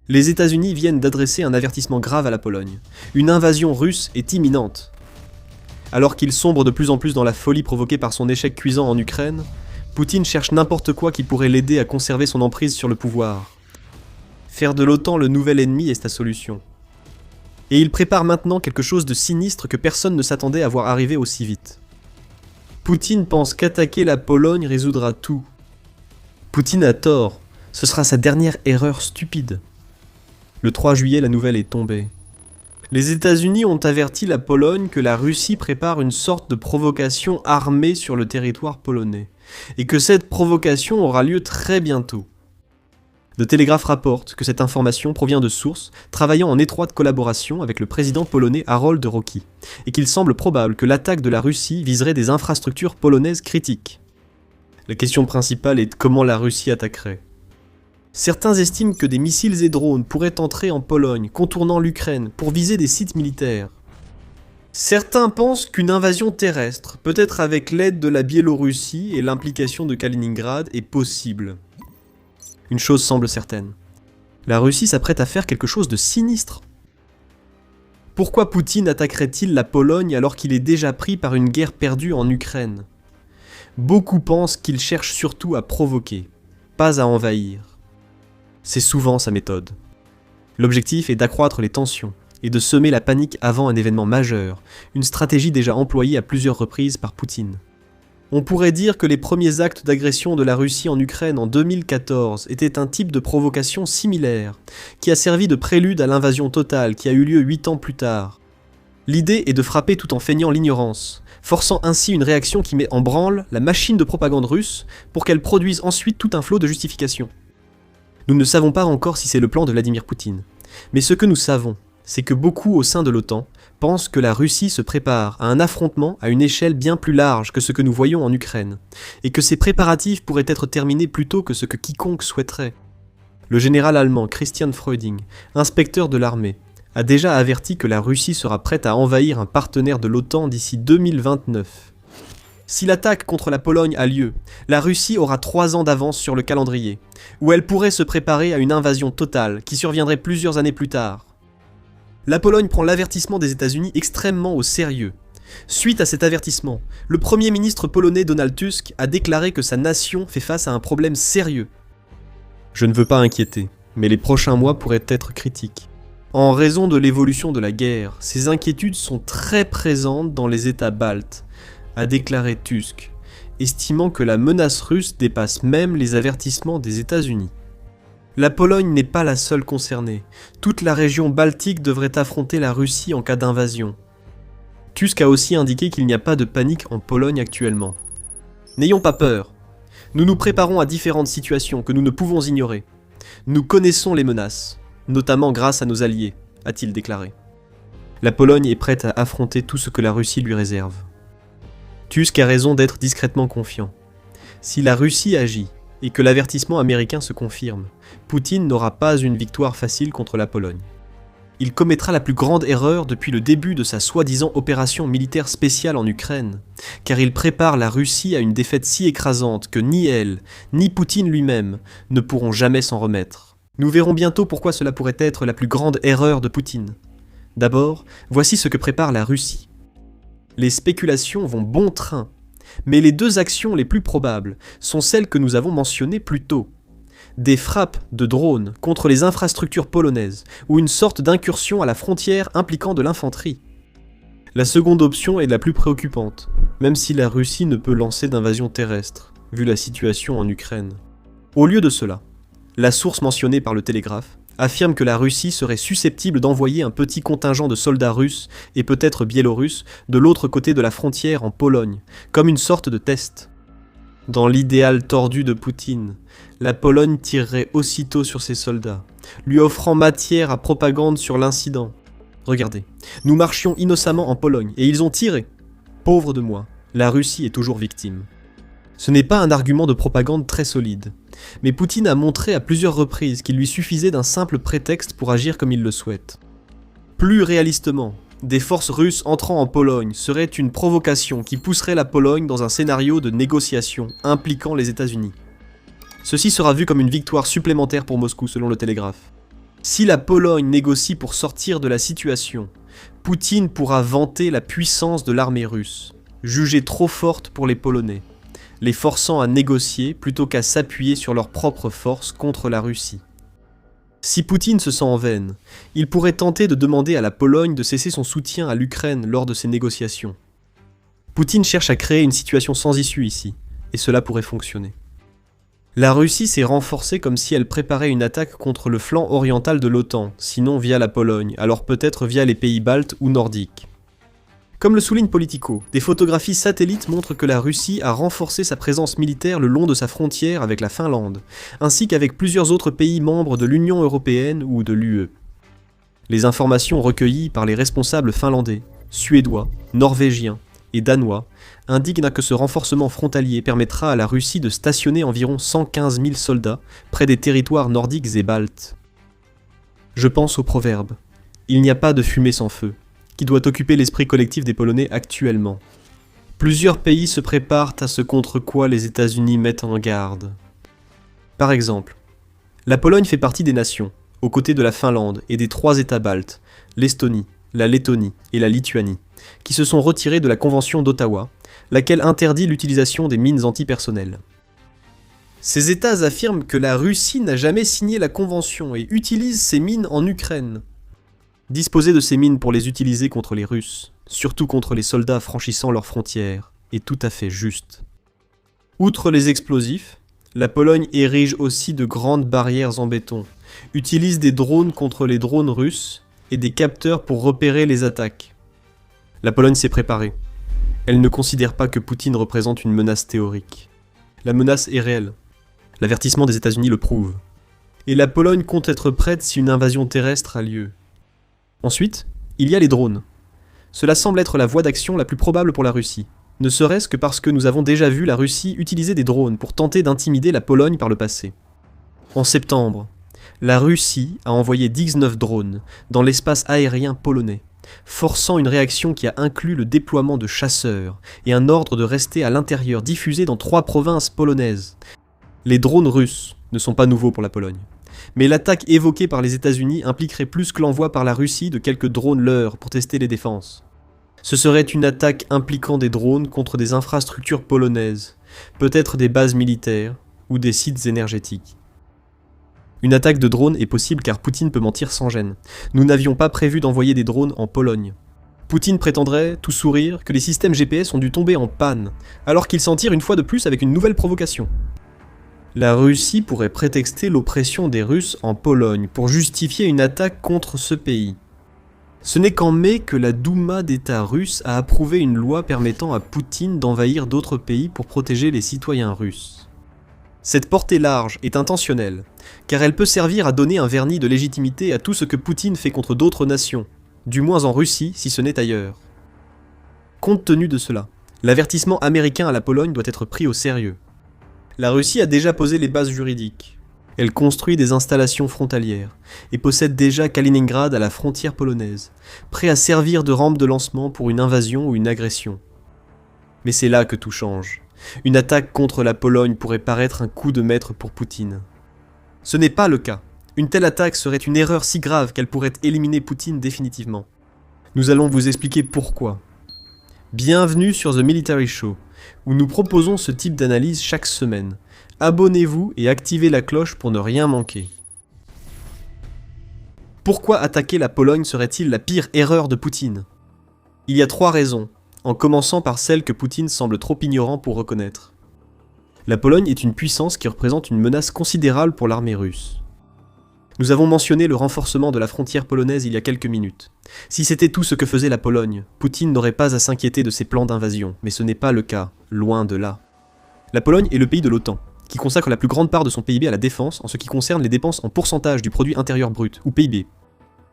Les États-Unis viennent d'adresser un avertissement grave à la Pologne. Une invasion russe est imminente. Alors qu'il sombre de plus en plus dans la folie provoquée par son échec cuisant en Ukraine, Poutine cherche n'importe quoi qui pourrait l'aider à conserver son emprise sur le pouvoir. Faire de l'OTAN le nouvel ennemi est sa solution. Et il prépare maintenant quelque chose de sinistre que personne ne s'attendait à voir arriver aussi vite. Poutine pense qu'attaquer la Pologne résoudra tout. Poutine a tort, ce sera sa dernière erreur stupide. Le 3 juillet, la nouvelle est tombée. Les États-Unis ont averti la Pologne que la Russie prépare une sorte de provocation armée sur le territoire polonais, et que cette provocation aura lieu très bientôt. Le Télégraphe rapporte que cette information provient de sources travaillant en étroite collaboration avec le président polonais Harold Rocky, et qu'il semble probable que l'attaque de la Russie viserait des infrastructures polonaises critiques. La question principale est comment la Russie attaquerait. Certains estiment que des missiles et drones pourraient entrer en Pologne, contournant l'Ukraine, pour viser des sites militaires. Certains pensent qu'une invasion terrestre, peut-être avec l'aide de la Biélorussie et l'implication de Kaliningrad, est possible. Une chose semble certaine. La Russie s'apprête à faire quelque chose de sinistre. Pourquoi Poutine attaquerait-il la Pologne alors qu'il est déjà pris par une guerre perdue en Ukraine ? Beaucoup pensent qu'il cherche surtout à provoquer, pas à envahir. C'est souvent sa méthode. L'objectif est d'accroître les tensions et de semer la panique avant un événement majeur, une stratégie déjà employée à plusieurs reprises par Poutine. On pourrait dire que les premiers actes d'agression de la Russie en Ukraine en 2014 étaient un type de provocation similaire, qui a servi de prélude à l'invasion totale qui a eu lieu 8 ans plus tard. L'idée est de frapper tout en feignant l'ignorance, forçant ainsi une réaction qui met en branle la machine de propagande russe pour qu'elle produise ensuite tout un flot de justifications. Nous ne savons pas encore si c'est le plan de Vladimir Poutine, mais ce que nous savons, c'est que beaucoup au sein de l'OTAN pensent que la Russie se prépare à un affrontement à une échelle bien plus large que ce que nous voyons en Ukraine, et que ces préparatifs pourraient être terminés plus tôt que ce que quiconque souhaiterait. Le général allemand Christian Freuding, inspecteur de l'armée, a déjà averti que la Russie sera prête à envahir un partenaire de l'OTAN d'ici 2029. Si l'attaque contre la Pologne a lieu, la Russie aura 3 ans d'avance sur le calendrier, où elle pourrait se préparer à une invasion totale qui surviendrait plusieurs années plus tard. La Pologne prend l'avertissement des États-Unis extrêmement au sérieux. Suite à cet avertissement, le Premier ministre polonais Donald Tusk a déclaré que sa nation fait face à un problème sérieux. Je ne veux pas inquiéter, mais les prochains mois pourraient être critiques. En raison de l'évolution de la guerre, ces inquiétudes sont très présentes dans les États baltes, a déclaré Tusk, estimant que la menace russe dépasse même les avertissements des États-Unis. La Pologne n'est pas la seule concernée. Toute la région baltique devrait affronter la Russie en cas d'invasion. Tusk a aussi indiqué qu'il n'y a pas de panique en Pologne actuellement. N'ayons pas peur. Nous nous préparons à différentes situations que nous ne pouvons ignorer. Nous connaissons les menaces, notamment grâce à nos alliés, a-t-il déclaré. La Pologne est prête à affronter tout ce que la Russie lui réserve. Tusk a raison d'être discrètement confiant. Si la Russie agit, et que l'avertissement américain se confirme, Poutine n'aura pas une victoire facile contre la Pologne. Il commettra la plus grande erreur depuis le début de sa soi-disant opération militaire spéciale en Ukraine, car il prépare la Russie à une défaite si écrasante que ni elle, ni Poutine lui-même ne pourront jamais s'en remettre. Nous verrons bientôt pourquoi cela pourrait être la plus grande erreur de Poutine. D'abord, voici ce que prépare la Russie. Les spéculations vont bon train, mais les 2 actions les plus probables sont celles que nous avons mentionnées plus tôt. Des frappes de drones contre les infrastructures polonaises ou une sorte d'incursion à la frontière impliquant de l'infanterie. La seconde option est la plus préoccupante, même si la Russie ne peut lancer d'invasion terrestre, vu la situation en Ukraine. Au lieu de cela, la source mentionnée par le Télégraphe affirme que la Russie serait susceptible d'envoyer un petit contingent de soldats russes et peut-être biélorusses de l'autre côté de la frontière en Pologne, comme une sorte de test. Dans l'idéal tordu de Poutine, la Pologne tirerait aussitôt sur ses soldats, lui offrant matière à propagande sur l'incident. Regardez, nous marchions innocemment en Pologne et ils ont tiré. Pauvre de moi, la Russie est toujours victime. Ce n'est pas un argument de propagande très solide, mais Poutine a montré à plusieurs reprises qu'il lui suffisait d'un simple prétexte pour agir comme il le souhaite. Plus réalistement, des forces russes entrant en Pologne serait une provocation qui pousserait la Pologne dans un scénario de négociation impliquant les États-Unis. Ceci sera vu comme une victoire supplémentaire pour Moscou selon le Télégraphe. Si la Pologne négocie pour sortir de la situation, Poutine pourra vanter la puissance de l'armée russe, jugée trop forte pour les Polonais, les forçant à négocier plutôt qu'à s'appuyer sur leurs propres forces contre la Russie. Si Poutine se sent en veine, il pourrait tenter de demander à la Pologne de cesser son soutien à l'Ukraine lors de ces négociations. Poutine cherche à créer une situation sans issue ici, et cela pourrait fonctionner. La Russie s'est renforcée comme si elle préparait une attaque contre le flanc oriental de l'OTAN, sinon via la Pologne, alors peut-être via les pays baltes ou nordiques. Comme le souligne Politico, des photographies satellites montrent que la Russie a renforcé sa présence militaire le long de sa frontière avec la Finlande, ainsi qu'avec plusieurs autres pays membres de l'Union européenne ou de l'UE. Les informations recueillies par les responsables finlandais, suédois, norvégiens et danois indiquent que ce renforcement frontalier permettra à la Russie de stationner environ 115 000 soldats près des territoires nordiques et baltes. Je pense au proverbe « Il n'y a pas de fumée sans feu », qui doit occuper l'esprit collectif des Polonais actuellement. Plusieurs pays se préparent à ce contre quoi les États-Unis mettent en garde. Par exemple, la Pologne fait partie des nations, aux côtés de la Finlande et des 3 États baltes, l'Estonie, la Lettonie et la Lituanie, qui se sont retirés de la Convention d'Ottawa, laquelle interdit l'utilisation des mines antipersonnelles. Ces États affirment que la Russie n'a jamais signé la Convention et utilise ces mines en Ukraine. Disposer de ces mines pour les utiliser contre les Russes, surtout contre les soldats franchissant leurs frontières, est tout à fait juste. Outre les explosifs, la Pologne érige aussi de grandes barrières en béton, utilise des drones contre les drones russes et des capteurs pour repérer les attaques. La Pologne s'est préparée. Elle ne considère pas que Poutine représente une menace théorique. La menace est réelle. L'avertissement des États-Unis le prouve. Et la Pologne compte être prête si une invasion terrestre a lieu. Ensuite, il y a les drones. Cela semble être la voie d'action la plus probable pour la Russie, ne serait-ce que parce que nous avons déjà vu la Russie utiliser des drones pour tenter d'intimider la Pologne par le passé. En septembre, la Russie a envoyé 19 drones dans l'espace aérien polonais, forçant une réaction qui a inclus le déploiement de chasseurs et un ordre de rester à l'intérieur diffusé dans 3 provinces polonaises. Les drones russes ne sont pas nouveaux pour la Pologne. Mais l'attaque évoquée par les États-Unis impliquerait plus que l'envoi par la Russie de quelques drones leurres pour tester les défenses. Ce serait une attaque impliquant des drones contre des infrastructures polonaises, peut-être des bases militaires ou des sites énergétiques. Une attaque de drones est possible car Poutine peut mentir sans gêne. Nous n'avions pas prévu d'envoyer des drones en Pologne. Poutine prétendrait, tout sourire, que les systèmes GPS ont dû tomber en panne, alors qu'il s'en tire une fois de plus avec une nouvelle provocation. La Russie pourrait prétexter l'oppression des Russes en Pologne pour justifier une attaque contre ce pays. Ce n'est qu'en mai que la Douma d'État russe a approuvé une loi permettant à Poutine d'envahir d'autres pays pour protéger les citoyens russes. Cette portée large est intentionnelle, car elle peut servir à donner un vernis de légitimité à tout ce que Poutine fait contre d'autres nations, du moins en Russie si ce n'est ailleurs. Compte tenu de cela, l'avertissement américain à la Pologne doit être pris au sérieux. La Russie a déjà posé les bases juridiques. Elle construit des installations frontalières et possède déjà Kaliningrad à la frontière polonaise, prêt à servir de rampe de lancement pour une invasion ou une agression. Mais c'est là que tout change. Une attaque contre la Pologne pourrait paraître un coup de maître pour Poutine. Ce n'est pas le cas. Une telle attaque serait une erreur si grave qu'elle pourrait éliminer Poutine définitivement. Nous allons vous expliquer pourquoi. Bienvenue sur The Military Show, où nous proposons ce type d'analyse chaque semaine. Abonnez-vous et activez la cloche pour ne rien manquer. Pourquoi attaquer la Pologne serait-il la pire erreur de Poutine ? Il y a 3 raisons, en commençant par celle que Poutine semble trop ignorant pour reconnaître. La Pologne est une puissance qui représente une menace considérable pour l'armée russe. Nous avons mentionné le renforcement de la frontière polonaise il y a quelques minutes. Si c'était tout ce que faisait la Pologne, Poutine n'aurait pas à s'inquiéter de ses plans d'invasion, mais ce n'est pas le cas, loin de là. La Pologne est le pays de l'OTAN, qui consacre la plus grande part de son PIB à la défense en ce qui concerne les dépenses en pourcentage du produit intérieur brut, ou PIB.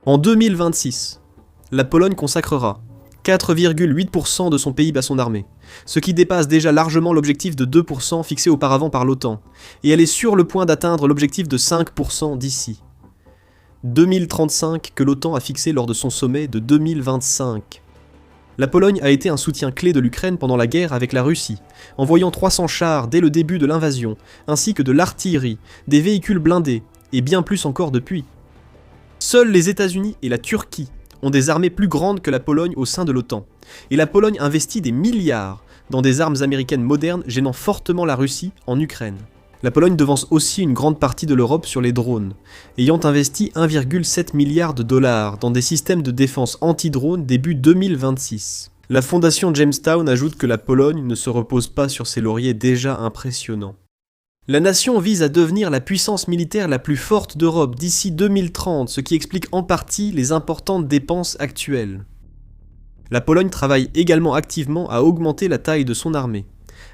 En 2026, la Pologne consacrera 4,8% de son PIB à son armée, ce qui dépasse déjà largement l'objectif de 2% fixé auparavant par l'OTAN, et elle est sur le point d'atteindre l'objectif de 5% d'ici 2035 que l'OTAN a fixé lors de son sommet de 2025. La Pologne a été un soutien clé de l'Ukraine pendant la guerre avec la Russie, envoyant 300 chars dès le début de l'invasion, ainsi que de l'artillerie, des véhicules blindés, et bien plus encore depuis. Seuls les États-Unis et la Turquie ont des armées plus grandes que la Pologne au sein de l'OTAN, et la Pologne investit des milliards dans des armes américaines modernes gênant fortement la Russie en Ukraine. La Pologne devance aussi une grande partie de l'Europe sur les drones, ayant investi 1,7 milliard de dollars dans des systèmes de défense anti-drones début 2026. La fondation Jamestown ajoute que la Pologne ne se repose pas sur ses lauriers déjà impressionnants. La nation vise à devenir la puissance militaire la plus forte d'Europe d'ici 2030, ce qui explique en partie les importantes dépenses actuelles. La Pologne travaille également activement à augmenter la taille de son armée,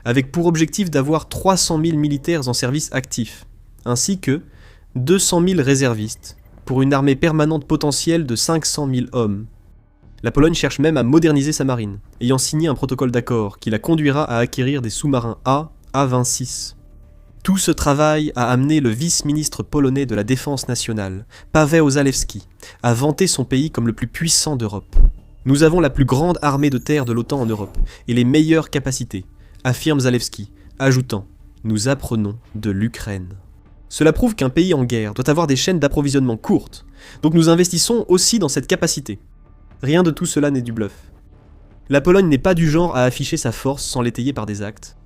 avec pour objectif d'avoir 300 000 militaires en service actif, ainsi que 200 000 réservistes, pour une armée permanente potentielle de 500 000 hommes. La Pologne cherche même à moderniser sa marine, ayant signé un protocole d'accord qui la conduira à acquérir des sous-marins A-26. Tout ce travail a amené le vice-ministre polonais de la Défense nationale, Paweł Zalewski, à vanter son pays comme le plus puissant d'Europe. Nous avons la plus grande armée de terre de l'OTAN en Europe, et les meilleures capacités, affirme Zalewski, ajoutant « Nous apprenons de l'Ukraine ». Cela prouve qu'un pays en guerre doit avoir des chaînes d'approvisionnement courtes, donc nous investissons aussi dans cette capacité. Rien de tout cela n'est du bluff. La Pologne n'est pas du genre à afficher sa force sans l'étayer par des actes.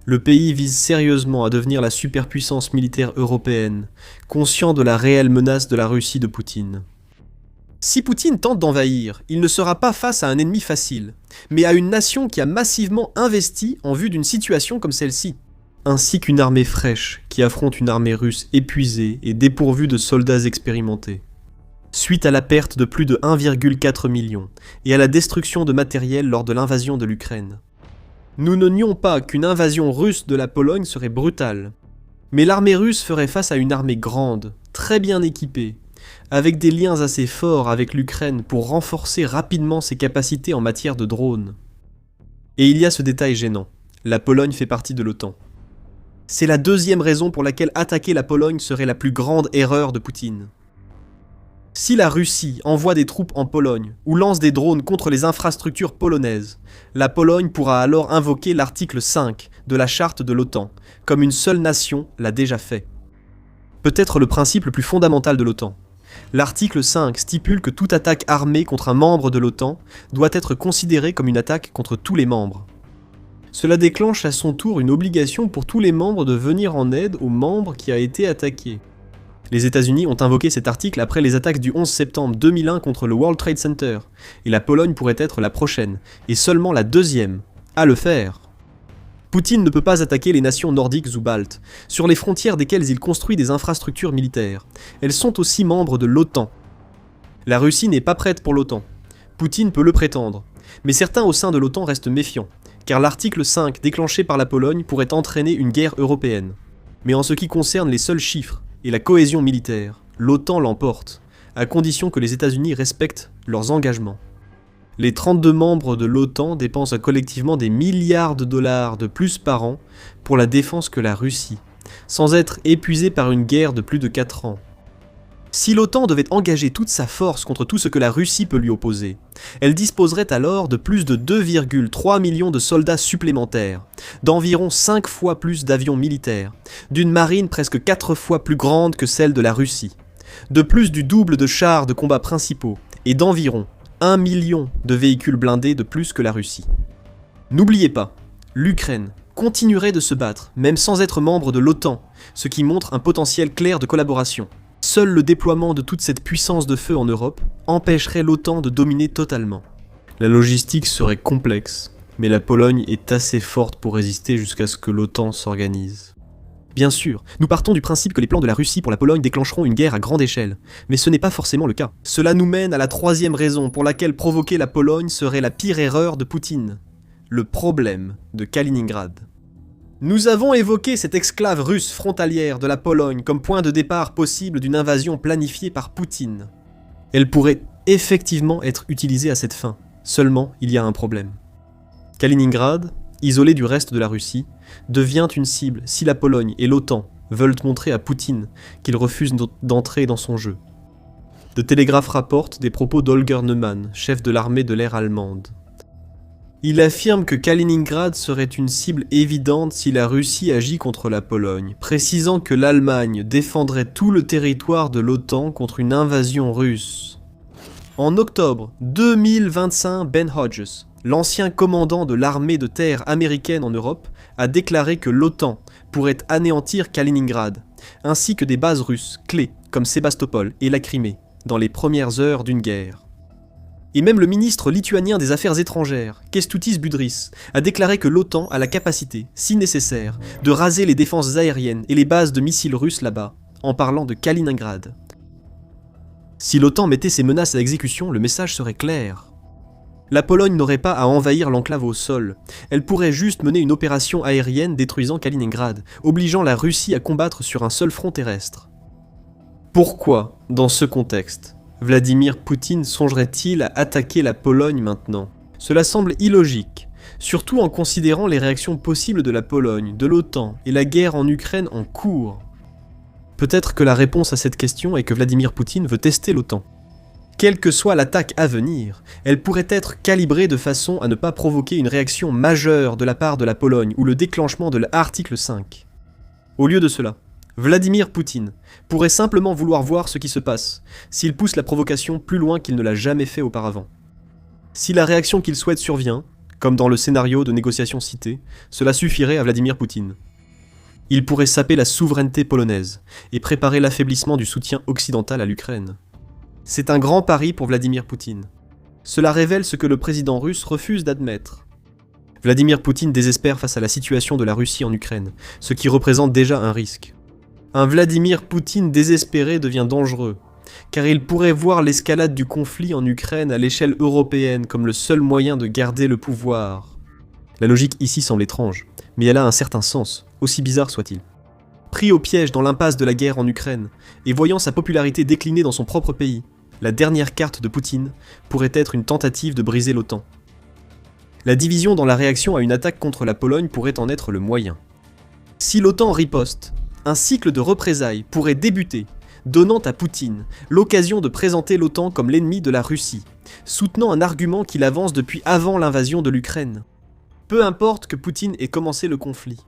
Le pays vise sérieusement à devenir la superpuissance militaire européenne, conscient de la réelle menace de la Russie de Poutine. Si Poutine tente d'envahir, il ne sera pas face à un ennemi facile, mais à une nation qui a massivement investi en vue d'une situation comme celle-ci, ainsi qu'une armée fraîche qui affronte une armée russe épuisée et dépourvue de soldats expérimentés. Suite à la perte de plus de 1,4 million et à la destruction de matériel lors de l'invasion de l'Ukraine. Nous ne nions pas qu'une invasion russe de la Pologne serait brutale, mais l'armée russe ferait face à une armée grande, très bien équipée, avec des liens assez forts avec l'Ukraine pour renforcer rapidement ses capacités en matière de drones. Et il y a ce détail gênant, la Pologne fait partie de l'OTAN. C'est la deuxième raison pour laquelle attaquer la Pologne serait la plus grande erreur de Poutine. Si la Russie envoie des troupes en Pologne ou lance des drones contre les infrastructures polonaises, la Pologne pourra alors invoquer l'article 5 de la charte de l'OTAN, comme une seule nation l'a déjà fait. Peut-être le principe le plus fondamental de l'OTAN. L'article 5 stipule que toute attaque armée contre un membre de l'OTAN doit être considérée comme une attaque contre tous les membres. Cela déclenche à son tour une obligation pour tous les membres de venir en aide au membre qui a été attaqué. Les États-Unis ont invoqué cet article après les attaques du 11 septembre 2001 contre le World Trade Center, et la Pologne pourrait être la prochaine, et seulement la deuxième, à le faire. Poutine ne peut pas attaquer les nations nordiques ou baltes, sur les frontières desquelles il construit des infrastructures militaires. Elles sont aussi membres de l'OTAN. La Russie n'est pas prête pour l'OTAN. Poutine peut le prétendre, mais certains au sein de l'OTAN restent méfiants, car l'article 5 déclenché par la Pologne pourrait entraîner une guerre européenne. Mais en ce qui concerne les seuls chiffres, et la cohésion militaire, l'OTAN l'emporte, à condition que les États-Unis respectent leurs engagements. Les 32 membres de l'OTAN dépensent collectivement des milliards de dollars de plus par an pour la défense que la Russie, sans être épuisés par une guerre de plus de 4 ans. Si l'OTAN devait engager toute sa force contre tout ce que la Russie peut lui opposer, elle disposerait alors de plus de 2,3 millions de soldats supplémentaires, d'environ 5 fois plus d'avions militaires, d'une marine presque 4 fois plus grande que celle de la Russie, de plus du double de chars de combat principaux, et d'environ 1 million de véhicules blindés de plus que la Russie. N'oubliez pas, l'Ukraine continuerait de se battre, même sans être membre de l'OTAN, ce qui montre un potentiel clair de collaboration. Seul le déploiement de toute cette puissance de feu en Europe empêcherait l'OTAN de dominer totalement. La logistique serait complexe, mais la Pologne est assez forte pour résister jusqu'à ce que l'OTAN s'organise. Bien sûr, nous partons du principe que les plans de la Russie pour la Pologne déclencheront une guerre à grande échelle, mais ce n'est pas forcément le cas. Cela nous mène à la troisième raison pour laquelle provoquer la Pologne serait la pire erreur de Poutine. Le problème de Kaliningrad. Nous avons évoqué cette exclave russe frontalière de la Pologne comme point de départ possible d'une invasion planifiée par Poutine. Elle pourrait effectivement être utilisée à cette fin, seulement il y a un problème. Kaliningrad, isolé du reste de la Russie, devient une cible si la Pologne et l'OTAN veulent montrer à Poutine qu'il refuse d'entrer dans son jeu. The Telegraph rapporte des propos d'Holger Neumann, chef de l'armée de l'air allemande. Il affirme que Kaliningrad serait une cible évidente si la Russie agit contre la Pologne, précisant que l'Allemagne défendrait tout le territoire de l'OTAN contre une invasion russe. En octobre 2025, Ben Hodges, l'ancien commandant de l'armée de terre américaine en Europe, a déclaré que l'OTAN pourrait anéantir Kaliningrad, ainsi que des bases russes clés comme Sébastopol et la Crimée, dans les premières heures d'une guerre. Et même le ministre lituanien des Affaires étrangères, Kęstutis Budrys, a déclaré que l'OTAN a la capacité, si nécessaire, de raser les défenses aériennes et les bases de missiles russes là-bas, en parlant de Kaliningrad. Si l'OTAN mettait ses menaces à exécution, le message serait clair. La Pologne n'aurait pas à envahir l'enclave au sol, elle pourrait juste mener une opération aérienne détruisant Kaliningrad, obligeant la Russie à combattre sur un seul front terrestre. Pourquoi, dans ce contexte, Vladimir Poutine songerait-il à attaquer la Pologne maintenant? Cela semble illogique, surtout en considérant les réactions possibles de la Pologne, de l'OTAN et la guerre en Ukraine en cours. Peut-être que la réponse à cette question est que Vladimir Poutine veut tester l'OTAN. Quelle que soit l'attaque à venir, elle pourrait être calibrée de façon à ne pas provoquer une réaction majeure de la part de la Pologne ou le déclenchement de l'article 5. Au lieu de cela, Vladimir Poutine pourrait simplement vouloir voir ce qui se passe, s'il pousse la provocation plus loin qu'il ne l'a jamais fait auparavant. Si la réaction qu'il souhaite survient, comme dans le scénario de négociation cité, cela suffirait à Vladimir Poutine. Il pourrait saper la souveraineté polonaise et préparer l'affaiblissement du soutien occidental à l'Ukraine. C'est un grand pari pour Vladimir Poutine. Cela révèle ce que le président russe refuse d'admettre. Vladimir Poutine désespère face à la situation de la Russie en Ukraine, ce qui représente déjà un risque. Un Vladimir Poutine désespéré devient dangereux, car il pourrait voir l'escalade du conflit en Ukraine à l'échelle européenne comme le seul moyen de garder le pouvoir. La logique ici semble étrange, mais elle a un certain sens, aussi bizarre soit-il. Pris au piège dans l'impasse de la guerre en Ukraine, et voyant sa popularité décliner dans son propre pays, la dernière carte de Poutine pourrait être une tentative de briser l'OTAN. La division dans la réaction à une attaque contre la Pologne pourrait en être le moyen. Si l'OTAN riposte, un cycle de représailles pourrait débuter, donnant à Poutine l'occasion de présenter l'OTAN comme l'ennemi de la Russie, soutenant un argument qu'il avance depuis avant l'invasion de l'Ukraine. Peu importe que Poutine ait commencé le conflit.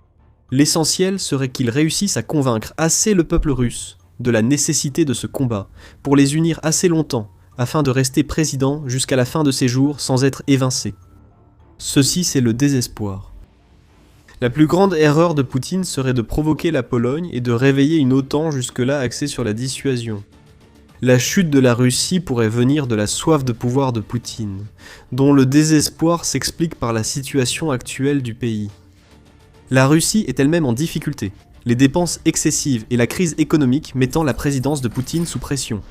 L'essentiel serait qu'il réussisse à convaincre assez le peuple russe de la nécessité de ce combat, pour les unir assez longtemps, afin de rester président jusqu'à la fin de ses jours sans être évincé. Ceci, c'est le désespoir. La plus grande erreur de Poutine serait de provoquer la Pologne et de réveiller une OTAN jusque-là axée sur la dissuasion. La chute de la Russie pourrait venir de la soif de pouvoir de Poutine, dont le désespoir s'explique par la situation actuelle du pays. La Russie est elle-même en difficulté, les dépenses excessives et la crise économique mettant la présidence de Poutine sous pression.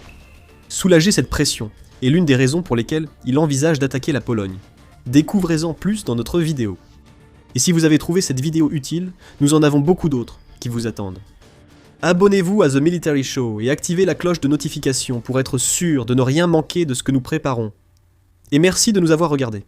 Soulager cette pression est l'une des raisons pour lesquelles il envisage d'attaquer la Pologne. Découvrez-en plus dans notre vidéo. Et si vous avez trouvé cette vidéo utile, nous en avons beaucoup d'autres qui vous attendent. Abonnez-vous à The Military Show et activez la cloche de notification pour être sûr de ne rien manquer de ce que nous préparons. Et merci de nous avoir regardés.